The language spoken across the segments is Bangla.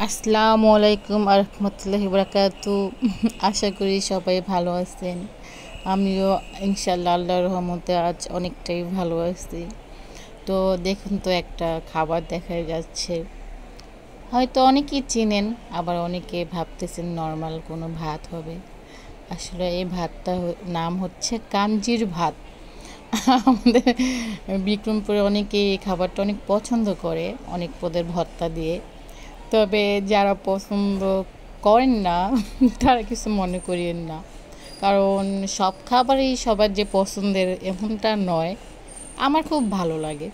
আসসালামু আলাইকুম আরহামতুল্লাহি বারাকাতু। আশা করি সবাই ভালো আছেন। আমিও ইনশাল্লাহ আল্লাহর রহমতে আজ অনেকটাই ভালো আছি। তো দেখুন তো একটা খাবার দেখা যাচ্ছে, হয়তো অনেকেই চিনেন, আবার অনেকে ভাবতেছেন নর্মাল কোনো ভাত হবে। আসলে এই ভাতটা নাম হচ্ছে কাঞ্জির ভাত। আমাদের বিক্রমপুরে অনেকে এই খাবারটা অনেক পছন্দ করে, অনেক পদের ভর্তা দিয়ে। তবে যারা পছন্দ করেন না তারা কিছু মনে করিয়েন না, কারণ সব খাবারই সবার যে পছন্দের এমনটা নয়। আমার খুব ভালো লাগে।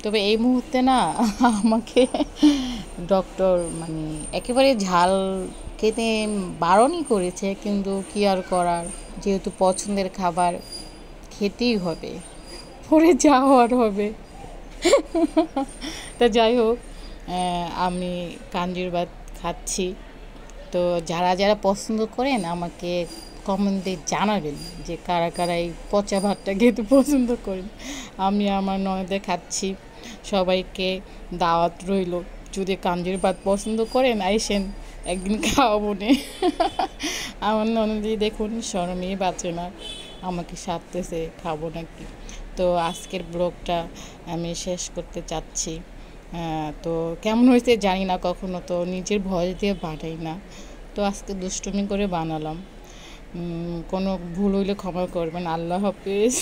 তবে এই মুহূর্তে না আমাকে ডক্টর একেবারে ঝাল খেতে বারণই করেছে, কিন্তু কি আর করার, যেহেতু পছন্দের খাবার খেতেই হবে, পরে যা হওয়ার হবে। তা যাই হোক, আমি কাঞ্জির ভাত খাচ্ছি। তো যারা যারা পছন্দ করেন আমাকে কমেন্টে জানাবেন যে কারা কারা এই পচা ভাতটা খেতে পছন্দ করেন। আমি আমার ননদে খাচ্ছি, সবাইকে দাওয়াত রইল, যদি কাঞ্জির ভাত পছন্দ করেন আইসেন, একদিন খাওয়াবো নে। আমার ননদি দেখুন শরমেই বাঁচে না, আমাকে সাধতেছে খাবো নাকি। তো আজকের ব্লগটা আমি শেষ করতে চাচ্ছি। তো কেমন হয়েছে জানি না, কখনো তো নিজের ভয়েস দিয়ে বানাই না, তো আজকে দুষ্টুমি করে বানালাম। কোনো ভুল হইলে ক্ষমা করবেন। আল্লাহ হাফেজ।